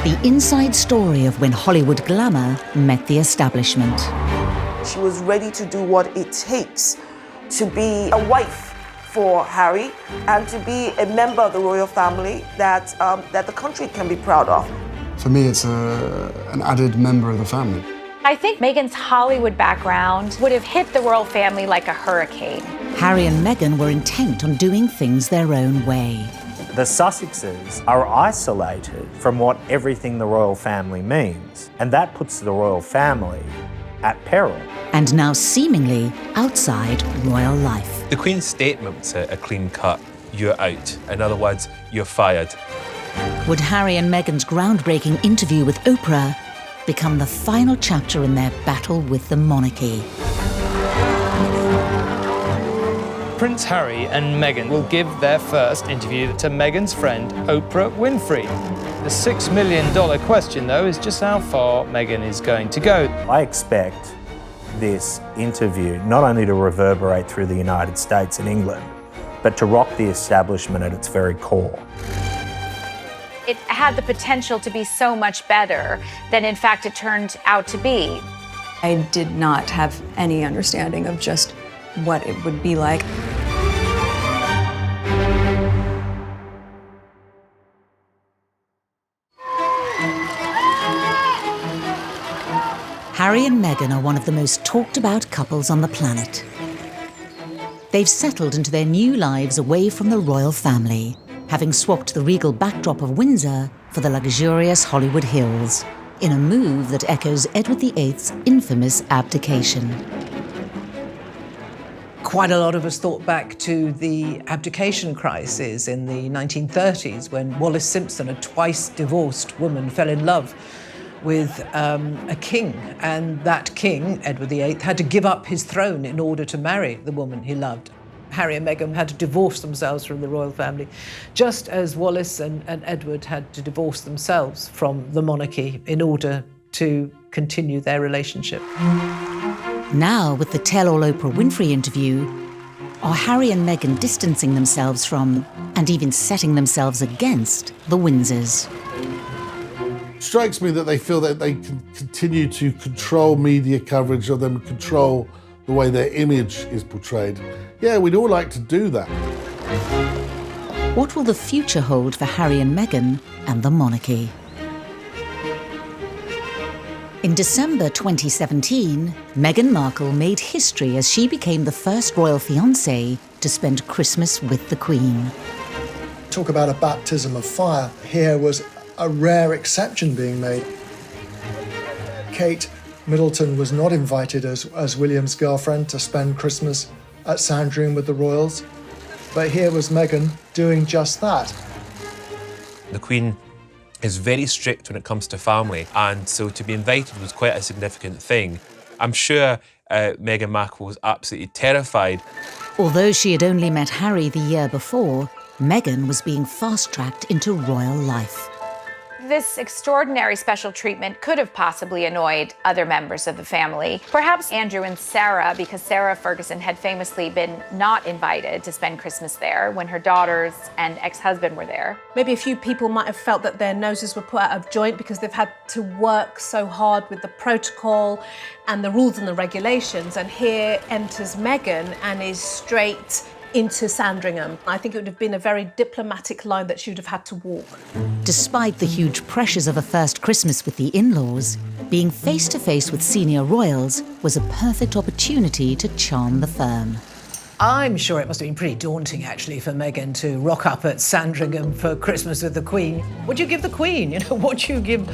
The inside story of when Hollywood glamour met the establishment. She was ready to do what it takes to be a wife for Harry and to be a member of the royal family that the country can be proud of. For me, it's an added member of the family. I think Meghan's Hollywood background would have hit the royal family like a hurricane. Harry and Meghan were intent on doing things their own way. The Sussexes are isolated from what everything the royal family means, and that puts the royal family at peril. And now seemingly outside royal life. The Queen's statement was a clean cut. You're out. In other words, you're fired. Would Harry and Meghan's groundbreaking interview with Oprah become the final chapter in their battle with the monarchy? Prince Harry and Meghan will give their first interview to Meghan's friend Oprah Winfrey. The $6 million question, though, is just how far Meghan is going to go. I expect this interview not only to reverberate through the United States and England, but to rock the establishment at its very core. It had the potential to be so much better than, in fact, it turned out to be. I did not have any understanding of just what it would be like. Harry and Meghan are one of the most talked about couples on the planet. They've settled into their new lives away from the royal family, having swapped the regal backdrop of Windsor for the luxurious Hollywood Hills, in a move that echoes Edward VIII's infamous abdication. Quite a lot of us thought back to the abdication crisis in the 1930s when Wallis Simpson, a twice divorced woman, fell in love with a king, and that king, Edward VIII, had to give up his throne in order to marry the woman he loved. Harry and Meghan had to divorce themselves from the royal family, just as Wallis and Edward had to divorce themselves from the monarchy in order to continue their relationship. Now, with the tell-all Oprah Winfrey interview, are Harry and Meghan distancing themselves from, and even setting themselves against, the Windsors? Strikes me that they feel that they can continue to control media coverage of them, control the way their image is portrayed. Yeah, we'd all like to do that. What will the future hold for Harry and Meghan and the monarchy? In December 2017, Meghan Markle made history as she became the first royal fiancée to spend Christmas with the Queen. Talk about a baptism of fire. Here was a rare exception being made. Kate Middleton was not invited as William's girlfriend to spend Christmas at Sandringham with the royals, but here was Meghan doing just that. The Queen is very strict when it comes to family, and so to be invited was quite a significant thing. I'm sure Meghan Markle was absolutely terrified. Although she had only met Harry the year before, Meghan was being fast-tracked into royal life. This extraordinary special treatment could have possibly annoyed other members of the family. Perhaps Andrew and Sarah, because Sarah Ferguson had famously been not invited to spend Christmas there when her daughters and ex-husband were there. Maybe a few people might have felt that their noses were put out of joint because they've had to work so hard with the protocol and the rules and the regulations. And here enters Meghan and is straight into Sandringham. I think it would have been a very diplomatic line that she would have had to walk. Despite the huge pressures of a first Christmas with the in-laws, being face-to-face with senior royals was a perfect opportunity to charm the firm. I'm sure it must have been pretty daunting, actually, for Meghan to rock up at Sandringham for Christmas with the Queen. What do you give the Queen? You know, what do you give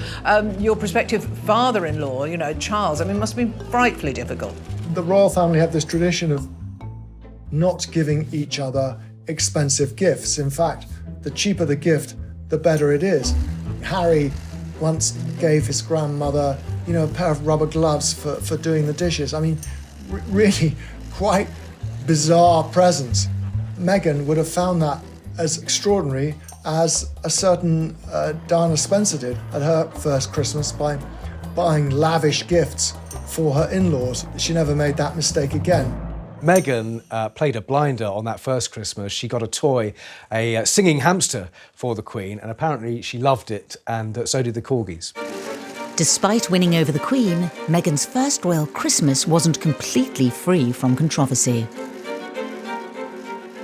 your prospective father-in-law, you know, Charles? I mean, it must have been frightfully difficult. The royal family have this tradition of not giving each other expensive gifts. In fact, the cheaper the gift, the better it is. Harry once gave his grandmother, you know, a pair of rubber gloves for doing the dishes. I mean, really quite bizarre presents. Meghan would have found that as extraordinary as a certain Diana Spencer did at her first Christmas by buying lavish gifts for her in-laws. She never made that mistake again. Meghan played a blinder on that first Christmas. She got a toy, a singing hamster for the Queen, and apparently she loved it, and so did the corgis. Despite winning over the Queen, Meghan's first royal Christmas wasn't completely free from controversy.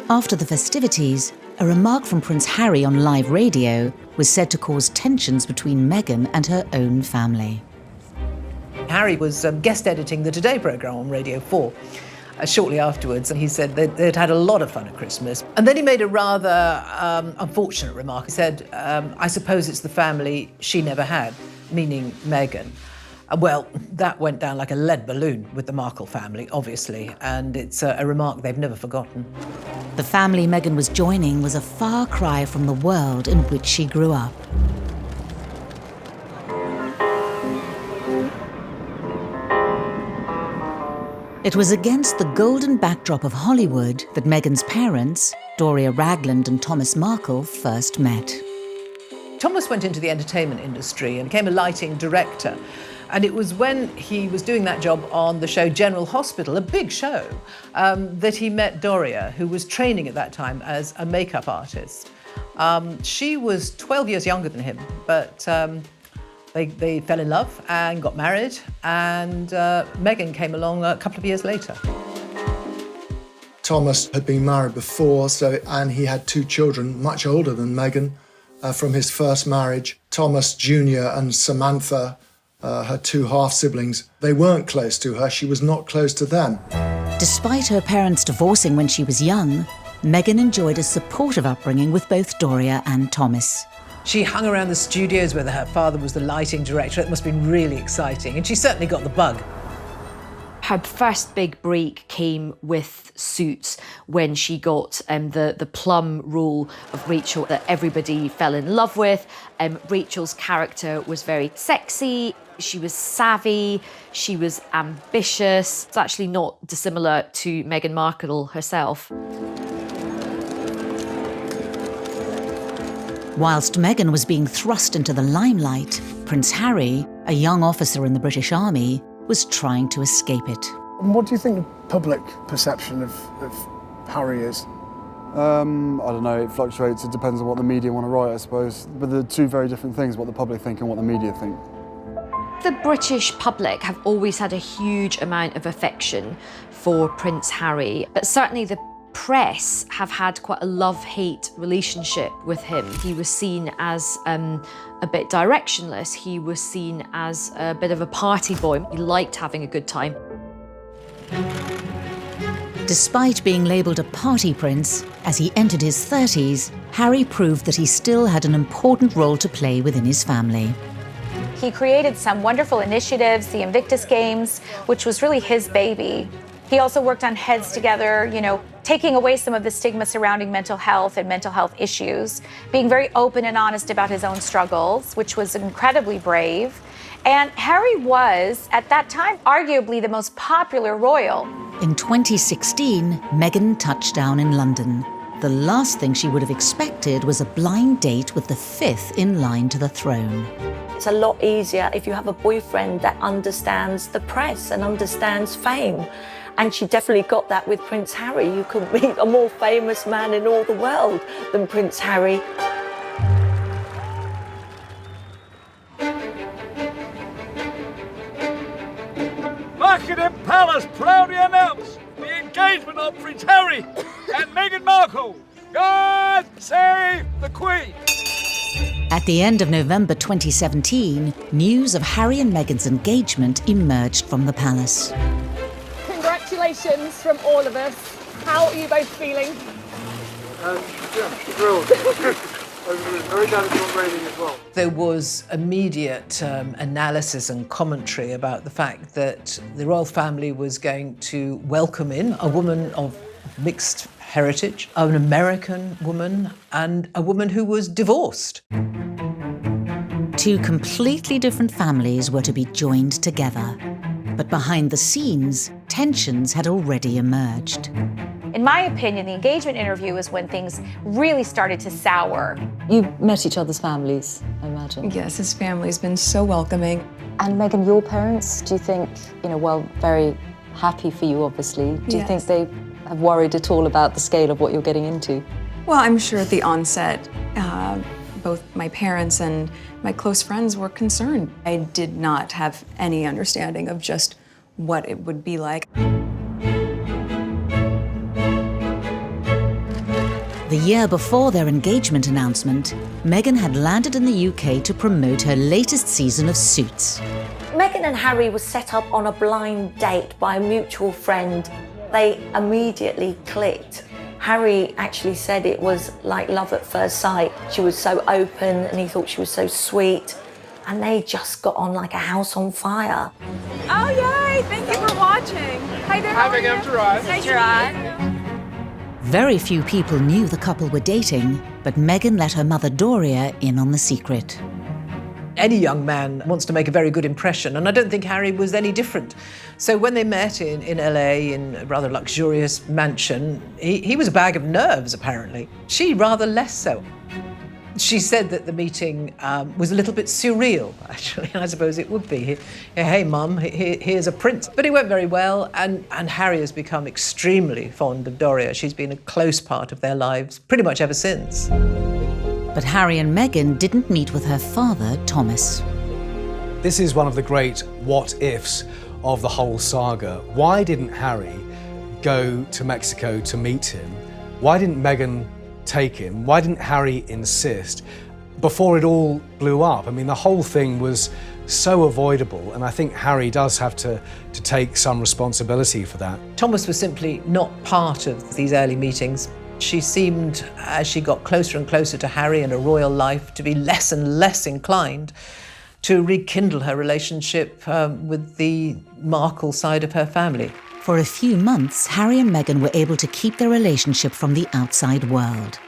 After the festivities, a remark from Prince Harry on live radio was said to cause tensions between Meghan and her own family. Harry was guest editing the Today programme on Radio 4 shortly afterwards, and he said they'd had a lot of fun at Christmas. And then he made a rather unfortunate remark. He said, I suppose it's the family she never had, meaning Meghan. Well, that went down like a lead balloon with the Markle family, obviously, and it's a remark they've never forgotten. The family Meghan was joining was a far cry from the world in which she grew up. It was against the golden backdrop of Hollywood that Meghan's parents, Doria Ragland and Thomas Markle, first met. Thomas went into the entertainment industry and became a lighting director. And it was when he was doing that job on the show General Hospital, a big show, that he met Doria, who was training at that time as a makeup artist. She was 12 years younger than him, but they fell in love and got married, and Meghan came along a couple of years later. Thomas had been married before, and he had 2 children, much older than Meghan, from his first marriage. Thomas Jr. and Samantha, her 2 half-siblings, they weren't close to her. She was not close to them. Despite her parents divorcing when she was young, Meghan enjoyed a supportive upbringing with both Doria and Thomas. She hung around the studios where her father was the lighting director. It must have been really exciting, and she certainly got the bug. Her first big break came with Suits, when she got the plum role of Rachel that everybody fell in love with. Rachel's character was very sexy, she was savvy, she was ambitious. It's actually not dissimilar to Meghan Markle herself. Whilst Meghan was being thrust into the limelight, Prince Harry, a young officer in the British Army, was trying to escape it. And what do you think the public perception of Harry is? I don't know, it fluctuates. It depends on what the media want to write, I suppose. But they're 2 very different things, what the public think and what the media think. The British public have always had a huge amount of affection for Prince Harry, but certainly the press have had quite a love-hate relationship with him. He was seen as a bit directionless. He was seen as a bit of a party boy. He liked having a good time. Despite being labelled a party prince, as he entered his 30s, Harry proved that he still had an important role to play within his family. He created some wonderful initiatives, the Invictus Games, which was really his baby. He also worked on Heads Together, taking away some of the stigma surrounding mental health and mental health issues, being very open and honest about his own struggles, which was incredibly brave. And Harry was, at that time, arguably the most popular royal. In 2016, Meghan touched down in London. The last thing she would have expected was a blind date with the 5th in line to the throne. It's a lot easier if you have a boyfriend that understands the press and understands fame. And she definitely got that with Prince Harry. You could meet a more famous man in all the world than Prince Harry. Buckingham Palace proudly announce the engagement of Prince Harry and Meghan Markle. God save the Queen! At the end of November 2017, news of Harry and Meghan's engagement emerged from the palace. Congratulations from all of us. How are you both feeling? Thrilled. Very glad it's not raining as well. There was immediate analysis and commentary about the fact that the royal family was going to welcome in a woman of mixed heritage, an American woman, and a woman who was divorced. 2 completely different families were to be joined together. But behind the scenes, tensions had already emerged. In my opinion, the engagement interview was when things really started to sour. You met each other's families, I imagine. Yes, his family's been so welcoming. And Meghan, your parents, do you think, while very happy for you, obviously. Do you Yes. think they have worried at all about the scale of what you're getting into? Well, I'm sure at the onset, both my parents and my close friends were concerned. I did not have any understanding of just what it would be like. The year before their engagement announcement, Meghan had landed in the UK to promote her latest season of Suits. Meghan and Harry were set up on a blind date by a mutual friend. They immediately clicked. Harry actually said it was like love at first sight. She was so open and he thought she was so sweet. And they just got on like a house on fire. Oh, yay! Thank you for watching. Hi there. Hi, Meghan. I'm Gerard. Hi, Gerard. Very few people knew the couple were dating, but Meghan let her mother Doria in on the secret. Any young man wants to make a very good impression, and I don't think Harry was any different. So when they met in LA in a rather luxurious mansion, he was a bag of nerves, apparently. She rather less so. She said that the meeting was a little bit surreal, actually, and I suppose it would be. Hey, Mum, here's a prince. But it went very well, and Harry has become extremely fond of Doria. She's been a close part of their lives pretty much ever since. But Harry and Meghan didn't meet with her father, Thomas. This is one of the great what-ifs of the whole saga. Why didn't Harry go to Mexico to meet him? Why didn't Meghan take him? Why didn't Harry insist before it all blew up? I mean, the whole thing was so avoidable, and I think Harry does have to take some responsibility for that. Thomas was simply not part of these early meetings. She seemed, as she got closer and closer to Harry and a royal life, to be less and less inclined to rekindle her relationship with the Markle side of her family. For a few months, Harry and Meghan were able to keep their relationship from the outside world.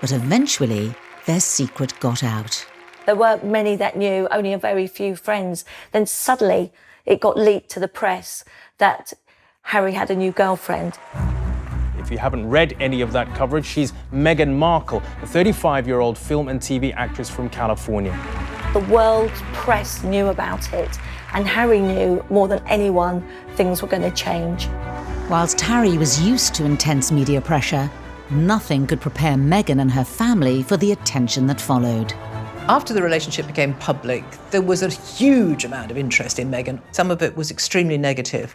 But eventually, their secret got out. There weren't many that knew, only a very few friends. Then suddenly it got leaked to the press that Harry had a new girlfriend. If you haven't read any of that coverage, she's Meghan Markle, a 35-year-old film and TV actress from California. The world's press knew about it, and Harry knew more than anyone things were going to change. Whilst Harry was used to intense media pressure, nothing could prepare Meghan and her family for the attention that followed. After the relationship became public, there was a huge amount of interest in Meghan. Some of it was extremely negative.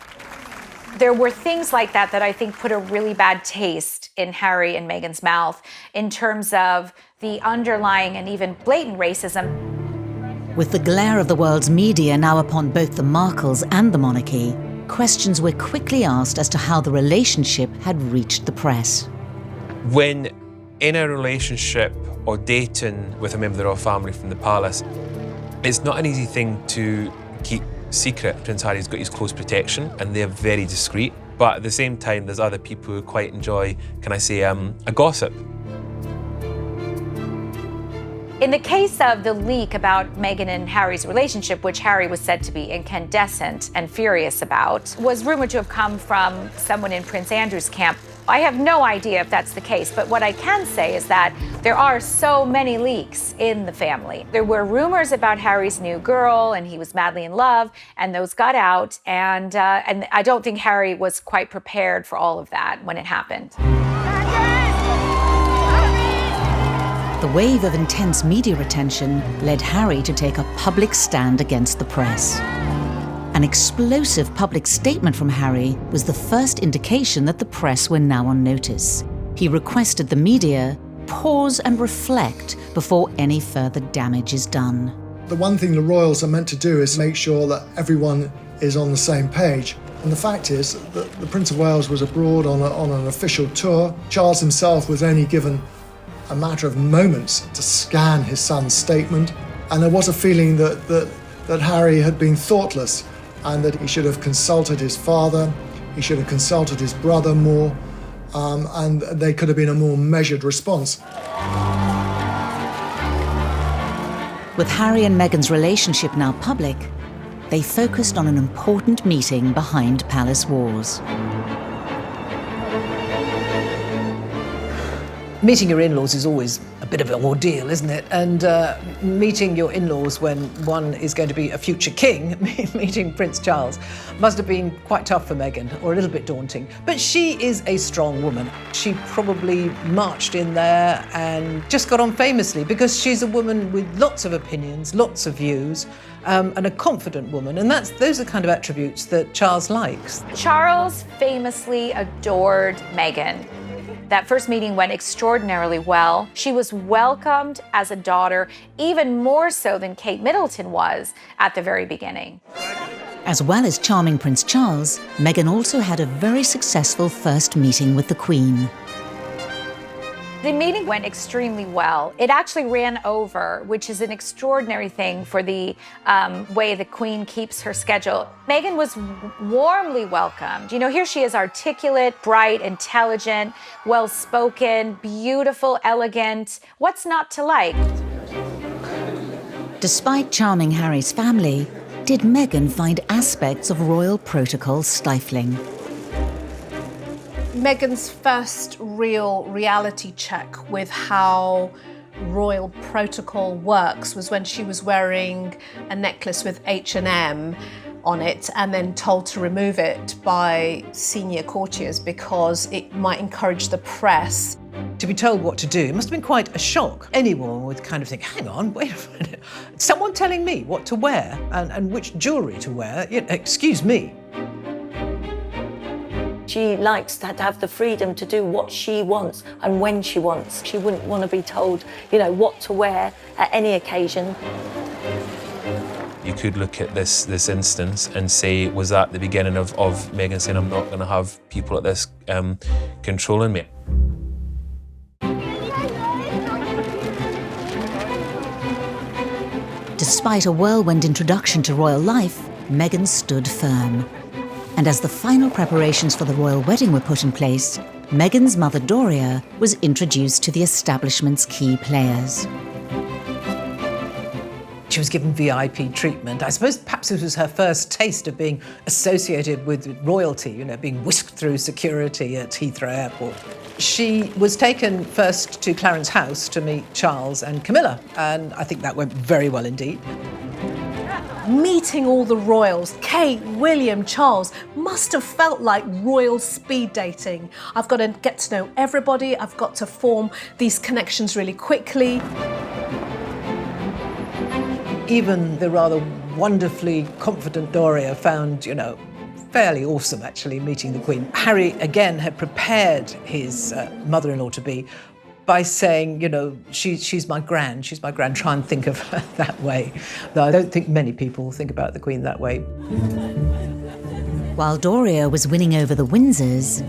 There were things like that I think put a really bad taste in Harry and Meghan's mouth in terms of the underlying and even blatant racism. With the glare of the world's media now upon both the Markles and the monarchy, questions were quickly asked as to how the relationship had reached the press. When in a relationship or dating with a member of the royal family from the palace, it's not an easy thing to keep secret. Prince Harry's got his close protection and they're very discreet. But at the same time, there's other people who quite enjoy, can I say, a gossip. In the case of the leak about Meghan and Harry's relationship, which Harry was said to be incandescent and furious about, was rumored to have come from someone in Prince Andrew's camp. I have no idea if that's the case, but what I can say is that there are so many leaks in the family. There were rumors about Harry's new girl, and he was madly in love, and those got out, and I don't think Harry was quite prepared for all of that when it happened. The wave of intense media attention led Harry to take a public stand against the press. An explosive public statement from Harry was the first indication that the press were now on notice. He requested the media pause and reflect before any further damage is done. The one thing the royals are meant to do is make sure that everyone is on the same page. And the fact is that the Prince of Wales was abroad on an official tour. Charles himself was only given a matter of moments to scan his son's statement. And there was a feeling that Harry had been thoughtless and that he should have consulted his father, he should have consulted his brother more, and there could have been a more measured response. With Harry and Meghan's relationship now public, they focused on an important meeting behind palace walls. Meeting your in-laws is always a bit of an ordeal, isn't it? And meeting your in-laws when one is going to be a future king, meeting Prince Charles, must have been quite tough for Meghan, or a little bit daunting. But she is a strong woman. She probably marched in there and just got on famously because she's a woman with lots of opinions, lots of views, and a confident woman. And those are the kind of attributes that Charles likes. Charles famously adored Meghan. That first meeting went extraordinarily well. She was welcomed as a daughter, even more so than Kate Middleton was at the very beginning. As well as charming Prince Charles, Meghan also had a very successful first meeting with the Queen. The meeting went extremely well. It actually ran over, which is an extraordinary thing for the way the Queen keeps her schedule. Meghan was warmly welcomed. You know, here she is, articulate, bright, intelligent, well-spoken, beautiful, elegant. What's not to like? Despite charming Harry's family, did Meghan find aspects of royal protocol stifling? Meghan's first real reality check with how royal protocol works was when she was wearing a necklace with H&M on it and then told to remove it by senior courtiers because it might encourage the press. To be told what to do, it must have been quite a shock. Anyone would kind of think, hang on, wait a minute, someone telling me what to wear and which jewellery to wear, excuse me. She likes to have the freedom to do what she wants and when she wants. She wouldn't want to be told, you know, what to wear at any occasion. You could look at this instance and say, was that the beginning of Meghan saying, I'm not going to have people like this controlling me? Despite a whirlwind introduction to royal life, Meghan stood firm. And as the final preparations for the royal wedding were put in place, Meghan's mother Doria was introduced to the establishment's key players. She was given VIP treatment. I suppose perhaps it was her first taste of being associated with royalty, you know, being whisked through security at Heathrow Airport. She was taken first to Clarence House to meet Charles and Camilla, and I think that went very well indeed. Meeting all the royals, Kate, William, Charles, must have felt like royal speed dating. I've got to get to know everybody, I've got to form these connections really quickly. Even the rather wonderfully confident Doria found, you know, fairly awesome actually meeting the Queen. Harry again had prepared his mother-in-law-to-be by saying, you know, she's my gran, try and think of her that way. Though I don't think many people think about the Queen that way. While Doria was winning over the Windsors,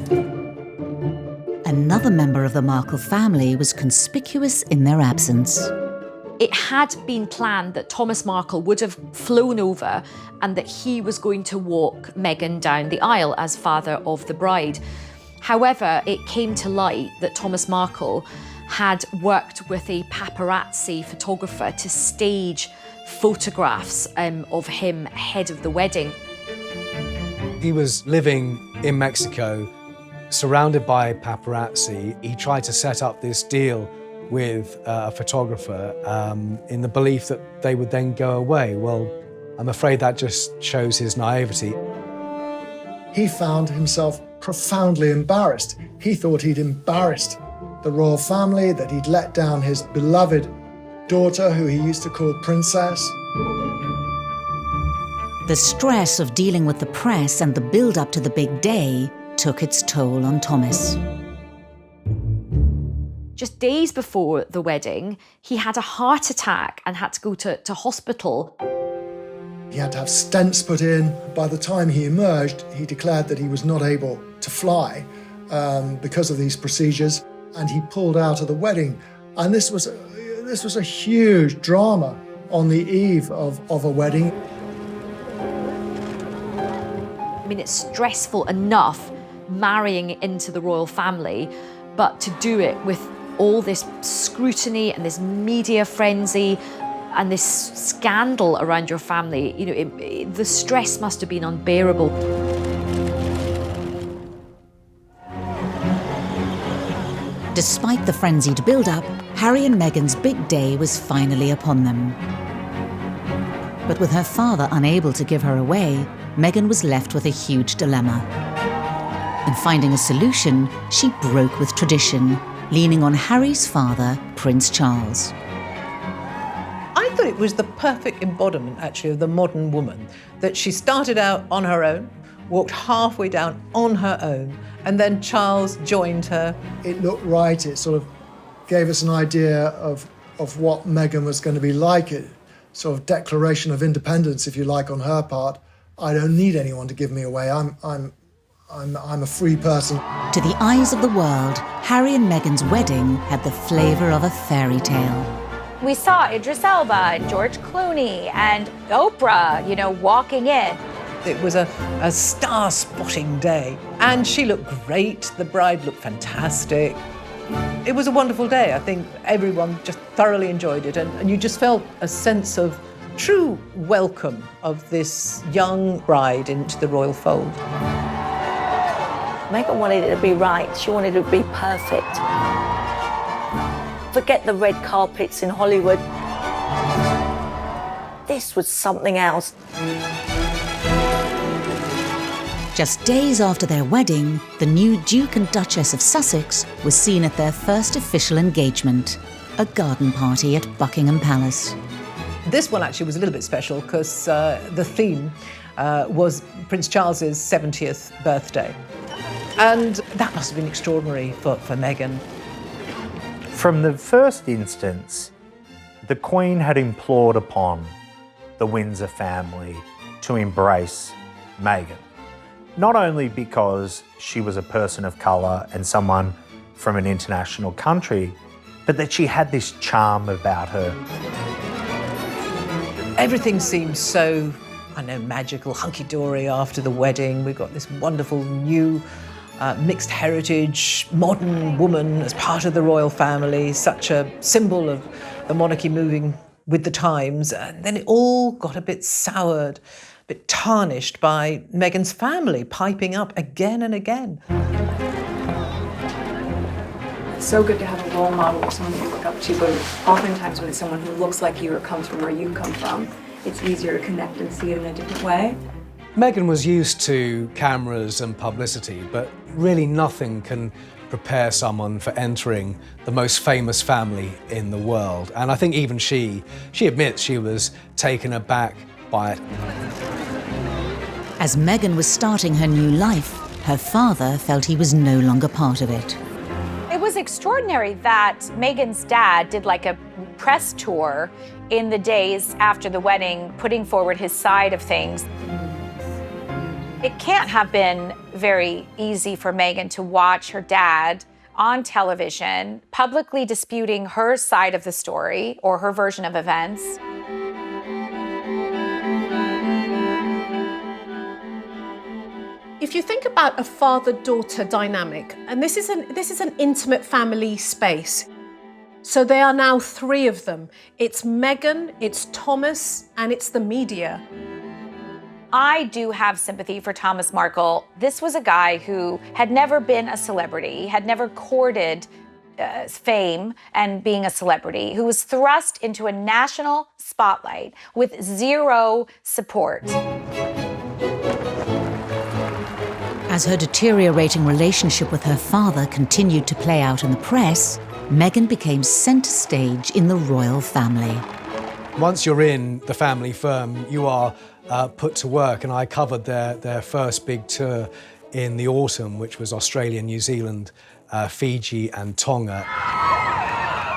another member of the Markle family was conspicuous in their absence. It had been planned that Thomas Markle would have flown over and that he was going to walk Meghan down the aisle as father of the bride. However, it came to light that Thomas Markle had worked with a paparazzi photographer to stage photographs of him ahead of the wedding. He was living in Mexico, surrounded by paparazzi. He tried to set up this deal with a photographer in the belief that they would then go away. Well, I'm afraid that just shows his naivety. He found himself profoundly embarrassed. He thought he'd embarrassed the royal family, that he'd let down his beloved daughter, who he used to call Princess. The stress of dealing with the press and the build-up to the big day took its toll on Thomas. Just days before the wedding, he had a heart attack and had to go to hospital. He had to have stents put in. By the time he emerged, he declared that he was not able to fly because of these procedures, and he pulled out of the wedding. And this was a huge drama on the eve of a wedding. I mean, it's stressful enough marrying into the royal family, but to do it with all this scrutiny and this media frenzy and this scandal around your family, you know, the stress must have been unbearable. Despite the frenzied build-up, Harry and Meghan's big day was finally upon them. But with her father unable to give her away, Meghan was left with a huge dilemma. And finding a solution, she broke with tradition, leaning on Harry's father, Prince Charles. I thought it was the perfect embodiment, actually, of the modern woman, that she started out on her own, walked halfway down on her own, and then Charles joined her. It looked right. It sort of gave us an idea of what Meghan was going to be like. It sort of declaration of independence, if you like, on her part. I don't need anyone to give me away. I'm a free person. To the eyes of the world, Harry and Meghan's wedding had the flavour of a fairy tale. We saw Idris Elba and George Clooney and Oprah, walking in. It was a star-spotting day, and she looked great. The bride looked fantastic. It was a wonderful day. I think everyone just thoroughly enjoyed it, and you just felt a sense of true welcome of this young bride into the royal fold. Meghan wanted it to be right. She wanted it to be perfect. Forget the red carpets in Hollywood. This was something else. Just days after their wedding, the new Duke and Duchess of Sussex was seen at their first official engagement, a garden party at Buckingham Palace. This one actually was a little bit special because the theme was Prince Charles's 70th birthday. And that must have been extraordinary for Meghan. From the first instance, the Queen had implored upon the Windsor family to embrace Meghan. Not only because she was a person of colour and someone from an international country, but that she had this charm about her. Everything seemed so, magical, hunky-dory after the wedding. We got this wonderful new mixed heritage, modern woman as part of the royal family, such a symbol of the monarchy moving with the times. And then it all got a bit soured, a bit tarnished by Meghan's family piping up again and again. It's so good to have a role model or someone you look up to, but oftentimes when it's someone who looks like you or comes from where you come from, it's easier to connect and see it in a different way. Meghan was used to cameras and publicity, but really nothing can prepare someone for entering the most famous family in the world. And I think even she admits she was taken aback by it. As Meghan was starting her new life, her father felt he was no longer part of it. It was extraordinary that Meghan's dad did like a press tour in the days after the wedding, putting forward his side of things. It can't have been very easy for Meghan to watch her dad on television publicly disputing her side of the story or her version of events. If you think about a father-daughter dynamic, and this is an intimate family space, so there are now three of them. It's Meghan, it's Thomas, and it's the media. I do have sympathy for Thomas Markle. This was a guy who had never been a celebrity, had never courted fame and being a celebrity, who was thrust into a national spotlight with zero support. As her deteriorating relationship with her father continued to play out in the press, Meghan became centre stage in the royal family. Once you're in the family firm, you are put to work, and I covered their first big tour in the autumn, which was Australia, New Zealand, Fiji and Tonga.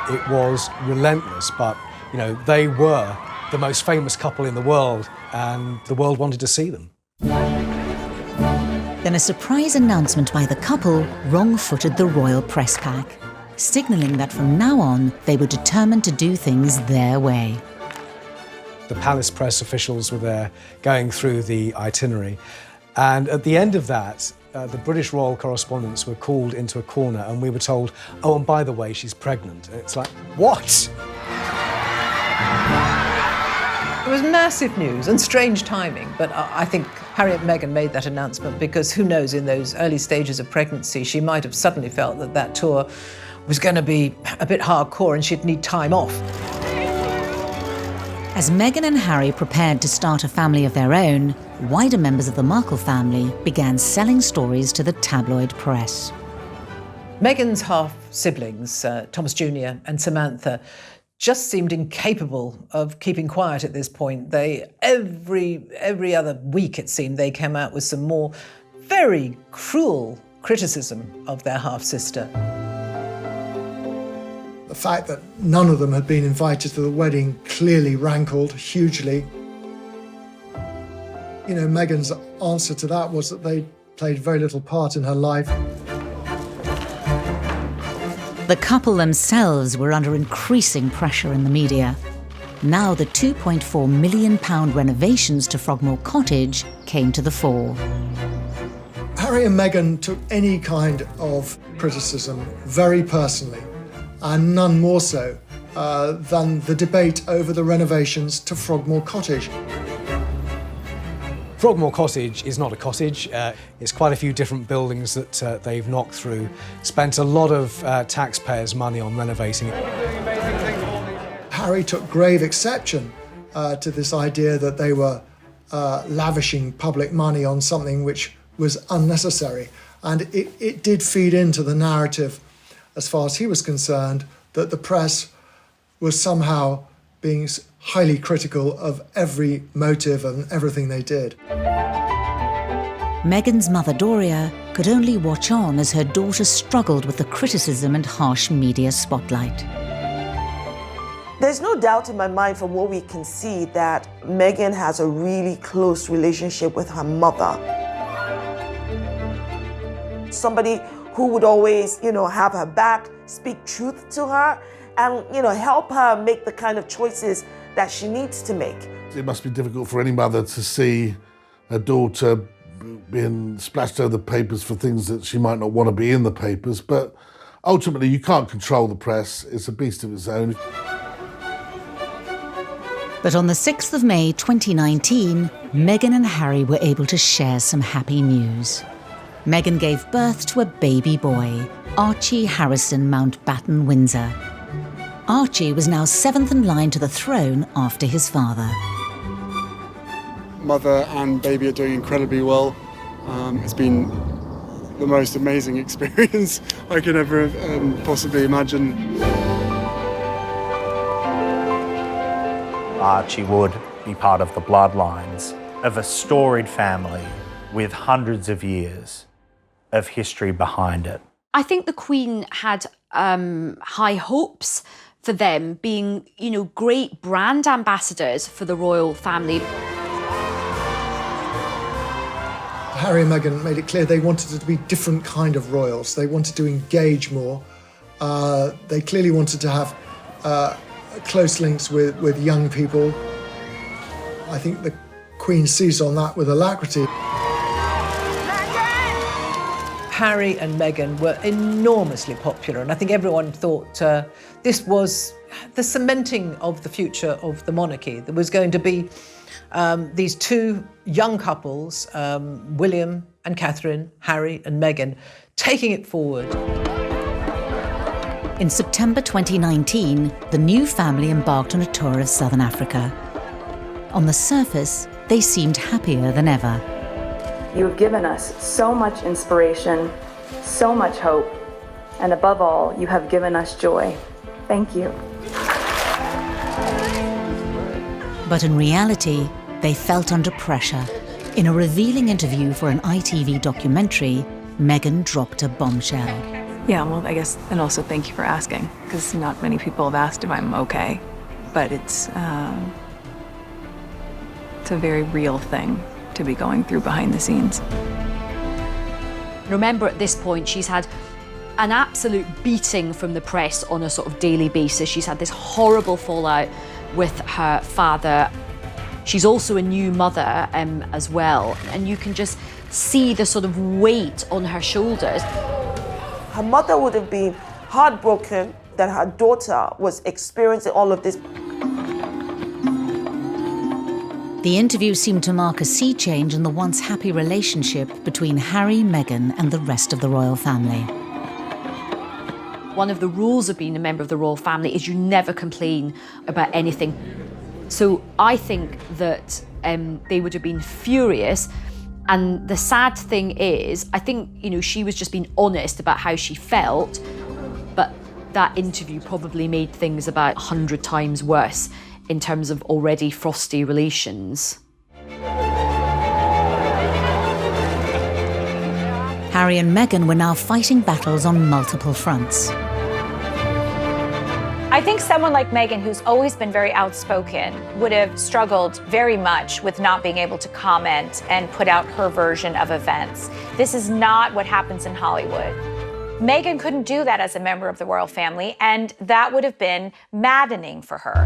It was relentless, but they were the most famous couple in the world, and the world wanted to see them. Then a surprise announcement by the couple wrong-footed the royal press pack, signalling that from now on they were determined to do things their way. The palace press officials were there going through the itinerary. And at the end of that, the British royal correspondents were called into a corner and we were told, oh, and by the way, she's pregnant. And it's like, what? It was massive news and strange timing, but I think Harry and Meghan made that announcement because who knows, in those early stages of pregnancy, she might have suddenly felt that tour was going to be a bit hardcore and she'd need time off. As Meghan and Harry prepared to start a family of their own, wider members of the Markle family began selling stories to the tabloid press. Meghan's half-siblings, Thomas Jr. and Samantha, just seemed incapable of keeping quiet at this point. Every other week, it seemed, they came out with some more very cruel criticism of their half-sister. The fact that none of them had been invited to the wedding clearly rankled hugely. You know, Meghan's answer to that was that they played very little part in her life. The couple themselves were under increasing pressure in the media. Now the £2.4 million renovations to Frogmore Cottage came to the fore. Harry and Meghan took any kind of criticism very personally, and none more so than the debate over the renovations to Frogmore Cottage. Frogmore Cottage is not a cottage. It's quite a few different buildings that they've knocked through. Spent a lot of taxpayers' money on renovating it. Harry took grave exception to this idea that they were lavishing public money on something which was unnecessary. And it did feed into the narrative, as far as he was concerned, that the press was somehow being highly critical of every motive and everything they did. Meghan's mother, Doria, could only watch on as her daughter struggled with the criticism and harsh media spotlight. There's no doubt in my mind from what we can see that Meghan has a really close relationship with her mother. Somebody who would always, have her back, speak truth to her, and, help her make the kind of choices that she needs to make. It must be difficult for any mother to see her daughter being splashed over the papers for things that she might not want to be in the papers, but ultimately you can't control the press. It's a beast of its own. But on the 6th of May 2019, Meghan and Harry were able to share some happy news. Meghan gave birth to a baby boy, Archie Harrison Mountbatten Windsor. Archie was now 7th in line to the throne after his father. Mother and baby are doing incredibly well. It's been the most amazing experience I could ever possibly imagine. Archie would be part of the bloodlines of a storied family with hundreds of years of history behind it. I think the Queen had high hopes for them being, great brand ambassadors for the royal family. Harry and Meghan made it clear they wanted it to be different kind of royals. They wanted to engage more. They clearly wanted to have close links with young people. I think the Queen seized on that with alacrity. Harry and Meghan were enormously popular, and I think everyone thought this was the cementing of the future of the monarchy. There was going to be these two young couples, William and Catherine, Harry and Meghan, taking it forward. In September 2019, the new family embarked on a tour of Southern Africa. On the surface, they seemed happier than ever. You have given us so much inspiration, so much hope, and above all, you have given us joy. Thank you. But in reality, they felt under pressure. In a revealing interview for an ITV documentary, Meghan dropped a bombshell. Yeah, well, I guess, and also thank you for asking, because not many people have asked if I'm okay, but it's a very real thing to be going through behind the scenes. Remember, at this point, she's had an absolute beating from the press on a sort of daily basis. She's had this horrible fallout with her father. She's also a new mother as well, and you can just see the sort of weight on her shoulders. Her mother would have been heartbroken that her daughter was experiencing all of this. The interview seemed to mark a sea change in the once happy relationship between Harry, Meghan, and the rest of the royal family. One of the rules of being a member of the royal family is you never complain about anything. So I think that they would have been furious. And the sad thing is, I think, she was just being honest about how she felt, but that interview probably made things about 100 times worse in terms of already frosty relations. Harry and Meghan were now fighting battles on multiple fronts. I think someone like Meghan, who's always been very outspoken, would have struggled very much with not being able to comment and put out her version of events. This is not what happens in Hollywood. Meghan couldn't do that as a member of the royal family, and that would have been maddening for her.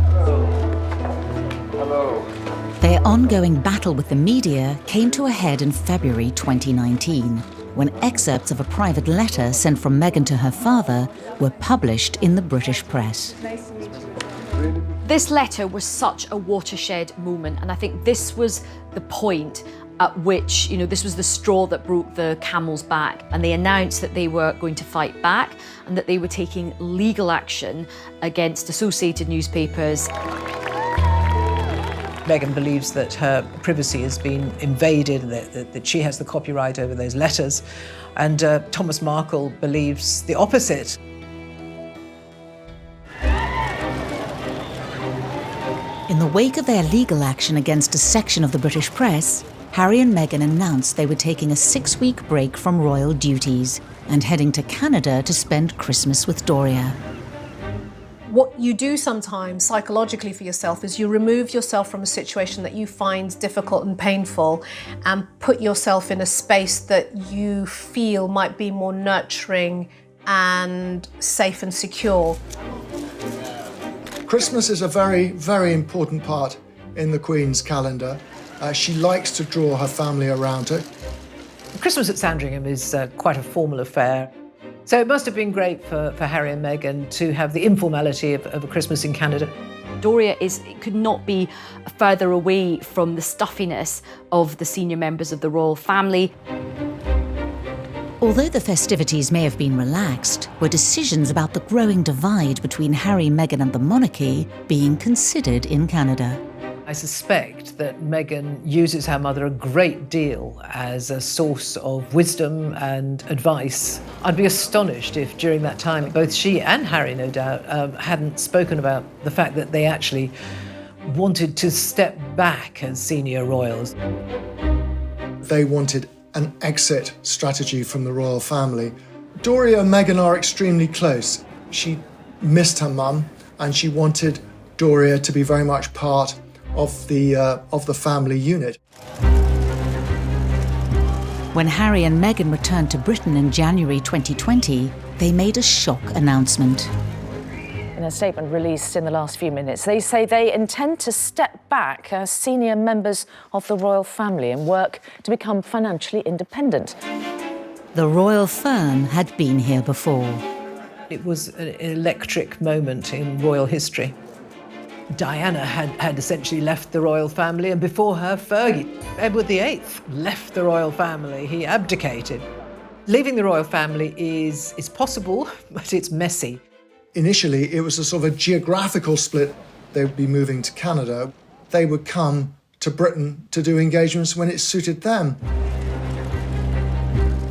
Hello. Their ongoing battle with the media came to a head in February 2019, when excerpts of a private letter sent from Meghan to her father were published in the British press. This letter was such a watershed moment, and I think this was the point at which, this was the straw that broke the camel's back, and they announced that they were going to fight back and that they were taking legal action against associated newspapers. Meghan believes that her privacy has been invaded, that she has the copyright over those letters, and Thomas Markle believes the opposite. In the wake of their legal action against a section of the British press, Harry and Meghan announced they were taking a 6-week break from royal duties and heading to Canada to spend Christmas with Doria. What you do sometimes psychologically for yourself is you remove yourself from a situation that you find difficult and painful and put yourself in a space that you feel might be more nurturing and safe and secure. Christmas is a very, very important part in the Queen's calendar. She likes to draw her family around her. Christmas at Sandringham is quite a formal affair. So it must have been great for Harry and Meghan to have the informality of a Christmas in Canada. Doria could not be further away from the stuffiness of the senior members of the royal family. Although the festivities may have been relaxed, were decisions about the growing divide between Harry, Meghan and the monarchy being considered in Canada. I suspect that Meghan uses her mother a great deal as a source of wisdom and advice. I'd be astonished if during that time both she and Harry, no doubt, hadn't spoken about the fact that they actually wanted to step back as senior royals. They wanted an exit strategy from the royal family. Doria and Meghan are extremely close. She missed her mum and she wanted Doria to be very much part of the family unit. When Harry and Meghan returned to Britain in January 2020, they made a shock announcement. In a statement released in the last few minutes, they say they intend to step back as senior members of the royal family and work to become financially independent. The royal firm had been here before. It was an electric moment in royal history. Diana had essentially left the royal family, and before her, Fergie. Edward VIII left the royal family. He abdicated. Leaving the royal family is possible, but it's messy. Initially, it was a sort of a geographical split. They would be moving to Canada. They would come to Britain to do engagements when it suited them.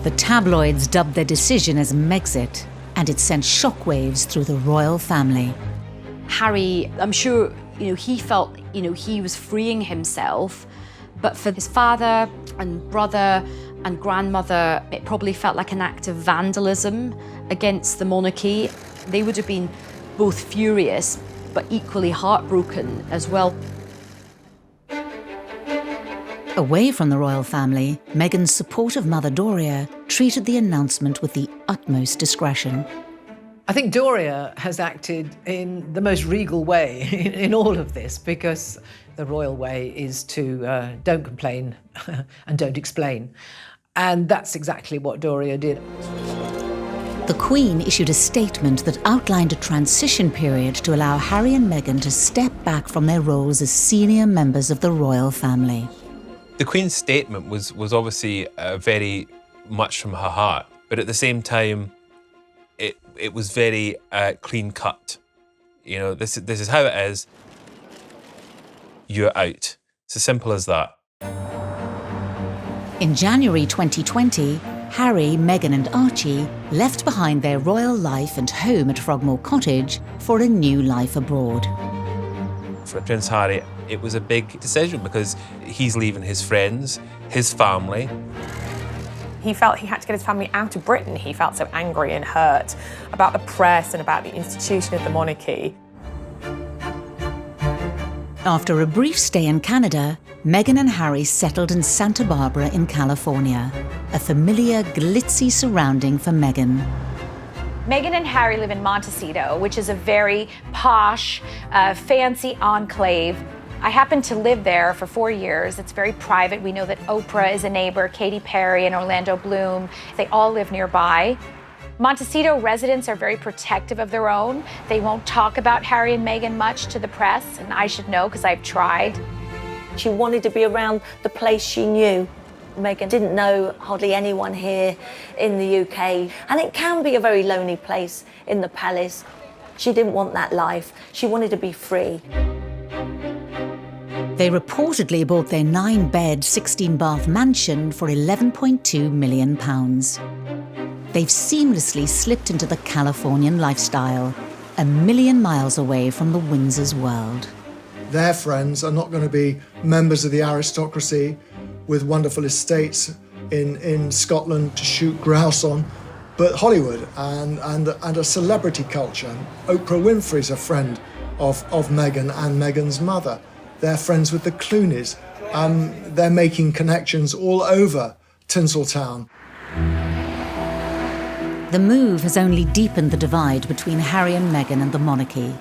The tabloids dubbed their decision as Megxit, and it sent shockwaves through the royal family. Harry, I'm sure, he felt, he was freeing himself, but for his father and brother and grandmother, it probably felt like an act of vandalism against the monarchy. They would have been both furious, but equally heartbroken as well. Away from the royal family, Meghan's supportive mother Doria treated the announcement with the utmost discretion. I think Doria has acted in the most regal way in all of this, because the royal way is to don't complain and don't explain. And that's exactly what Doria did. The Queen issued a statement that outlined a transition period to allow Harry and Meghan to step back from their roles as senior members of the royal family. The Queen's statement was obviously very much from her heart, but at the same time, It was very clean cut. You know, this is how it is. You're out. It's as simple as that. In January 2020, Harry, Meghan and Archie left behind their royal life and home at Frogmore Cottage for a new life abroad. For Prince Harry, it was a big decision because he's leaving his friends, his family. He felt he had to get his family out of Britain. He felt so angry and hurt about the press and about the institution of the monarchy. After a brief stay in Canada, Meghan and Harry settled in Santa Barbara in California, a familiar, glitzy surrounding for Meghan. Meghan and Harry live in Montecito, which is a very posh, fancy enclave. I happened to live there for 4 years. It's very private. We know that Oprah is a neighbor, Katy Perry and Orlando Bloom. They all live nearby. Montecito residents are very protective of their own. They won't talk about Harry and Meghan much to the press, and I should know because I've tried. She wanted to be around the place she knew. Meghan didn't know hardly anyone here in the UK, and it can be a very lonely place in the palace. She didn't want that life. She wanted to be free. They reportedly bought their 9-bed, 16-bath mansion for £11.2 million. They've seamlessly slipped into the Californian lifestyle, a million miles away from the Windsors world. Their friends are not going to be members of the aristocracy with wonderful estates in Scotland to shoot grouse on, but Hollywood and a celebrity culture. Oprah Winfrey's a friend of Meghan and Meghan's mother. They're friends with the Clooneys. They're making connections all over Tinseltown. The move has only deepened the divide between Harry and Meghan and the monarchy.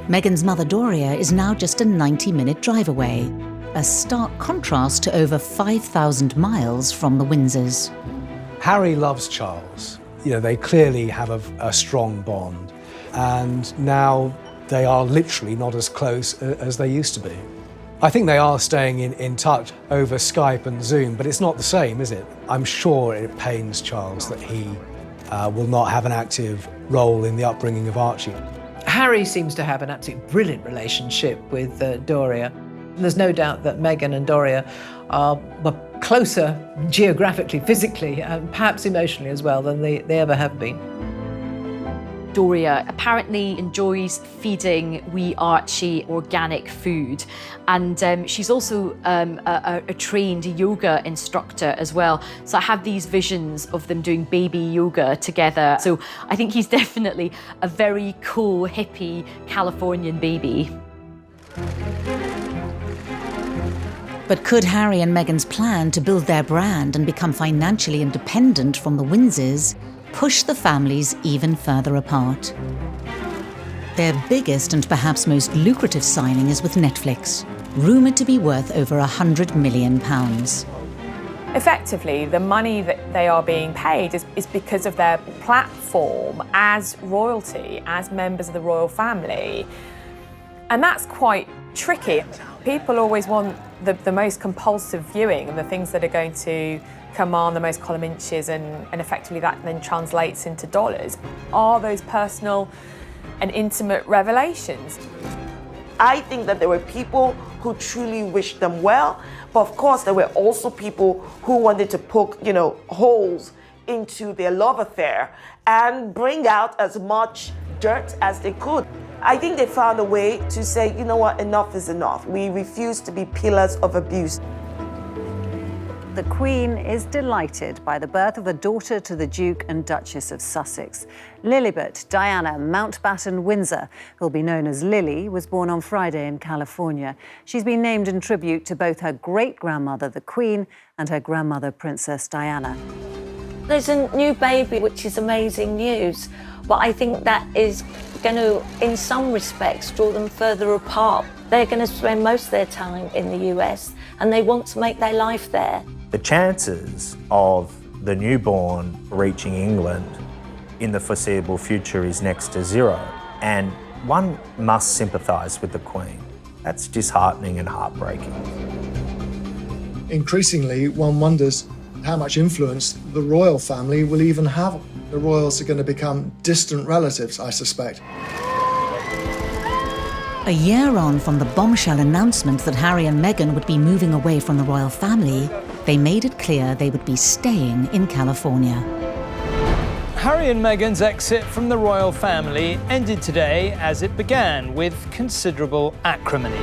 Meghan's mother Doria is now just a 90-minute drive away, a stark contrast to over 5,000 miles from the Windsors. Harry loves Charles. You know, they clearly have a strong bond, and now they are literally not as close as they used to be. I think they are staying in touch over Skype and Zoom, but it's not the same, is it? I'm sure it pains Charles that he will not have an active role in the upbringing of Archie. Harry seems to have an absolutely brilliant relationship with Doria. There's no doubt that Meghan and Doria are closer geographically, physically, and perhaps emotionally as well than they ever have been. Doria apparently enjoys feeding wee Archie organic food, and she's also a trained yoga instructor as well. So I have these visions of them doing baby yoga together. So I think he's definitely a very cool, hippie Californian baby. But could Harry and Meghan's plan to build their brand and become financially independent from the Windsors push the families even further apart? Their biggest and perhaps most lucrative signing is with Netflix, rumoured to be worth over £100 million. Effectively, the money that they are being paid is because of their platform as royalty, as members of the royal family. And that's quite tricky. People always want the most compulsive viewing and the things that are going to command the most column inches, and effectively that then translates into dollars. Are those personal and intimate revelations? I think that there were people who truly wished them well, but of course there were also people who wanted to poke, holes into their love affair and bring out as much dirt as they could. I think they found a way to say, you know what, enough is enough. We refuse to be pillars of abuse. The Queen is delighted by the birth of a daughter to the Duke and Duchess of Sussex. Lilibet Diana Mountbatten Windsor, who'll be known as Lily, was born on Friday in California. She's been named in tribute to both her great-grandmother, the Queen, and her grandmother, Princess Diana. There's a new baby, which is amazing news, but I think that is going to, in some respects, draw them further apart. They're going to spend most of their time in the US, and they want to make their life there. The chances of the newborn reaching England in the foreseeable future is next to zero, and one must sympathise with the Queen. That's disheartening and heartbreaking. Increasingly, one wonders how much influence the royal family will even have. The royals are going to become distant relatives, I suspect. A year on from the bombshell announcement that Harry and Meghan would be moving away from the royal family, they made it clear they would be staying in California. Harry and Meghan's exit from the royal family ended today as it began, with considerable acrimony.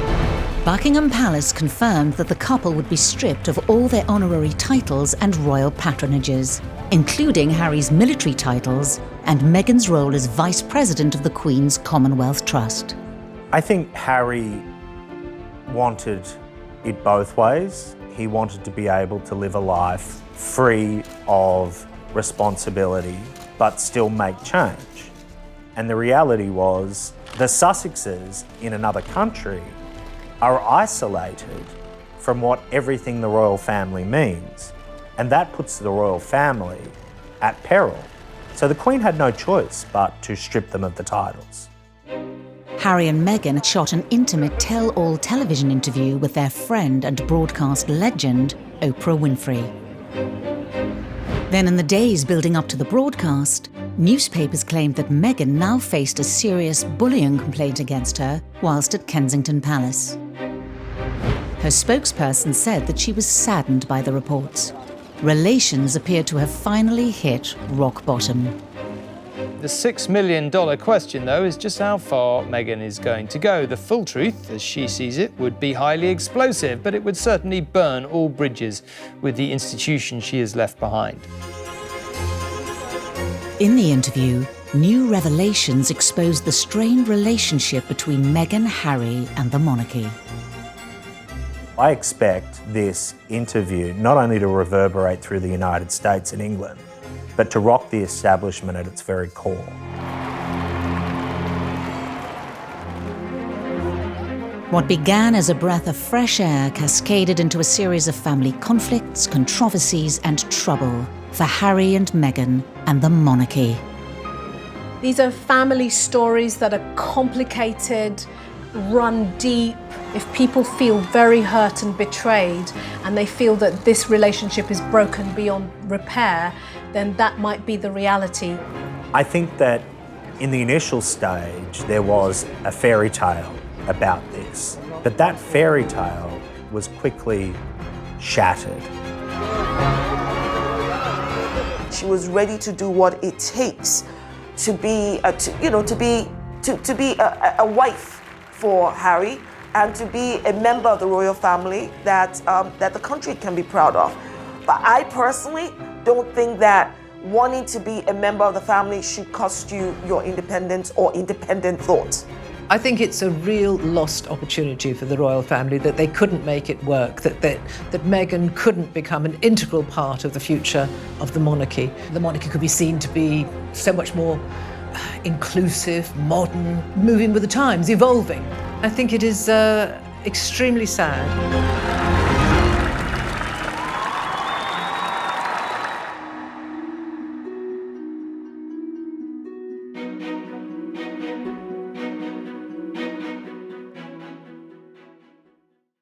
Buckingham Palace confirmed that the couple would be stripped of all their honorary titles and royal patronages, including Harry's military titles and Meghan's role as Vice President of the Queen's Commonwealth Trust. I think Harry wanted it both ways. He wanted to be able to live a life free of responsibility, but still make change. And the reality was, the Sussexes in another country are isolated from what everything the royal family means. And that puts the royal family at peril. So the Queen had no choice but to strip them of the titles. Harry and Meghan shot an intimate tell-all television interview with their friend and broadcast legend, Oprah Winfrey. Then in the days building up to the broadcast, newspapers claimed that Meghan now faced a serious bullying complaint against her whilst at Kensington Palace. Her spokesperson said that she was saddened by the reports. Relations appeared to have finally hit rock bottom. The $6 million question, though, is just how far Meghan is going to go. The full truth, as she sees it, would be highly explosive, but it would certainly burn all bridges with the institution she has left behind. In the interview, new revelations exposed the strained relationship between Meghan, Harry, and the monarchy. I expect this interview not only to reverberate through the United States and England, but to rock the establishment at its very core. What began as a breath of fresh air cascaded into a series of family conflicts, controversies, and trouble for Harry and Meghan and the monarchy. These are family stories that are complicated, run deep. If people feel very hurt and betrayed, and they feel that this relationship is broken beyond repair, then that might be the reality. I think that in the initial stage, there was a fairy tale about this, but that fairy tale was quickly shattered. She was ready to do what it takes to be, to be a wife for Harry, and to be a member of the royal family that the country can be proud of. But I personally don't think that wanting to be a member of the family should cost you your independence or independent thought. I think it's a real lost opportunity for the royal family, that they couldn't make it work, that Meghan couldn't become an integral part of the future of the monarchy. The monarchy could be seen to be so much more inclusive, modern, moving with the times, evolving. I think it is extremely sad.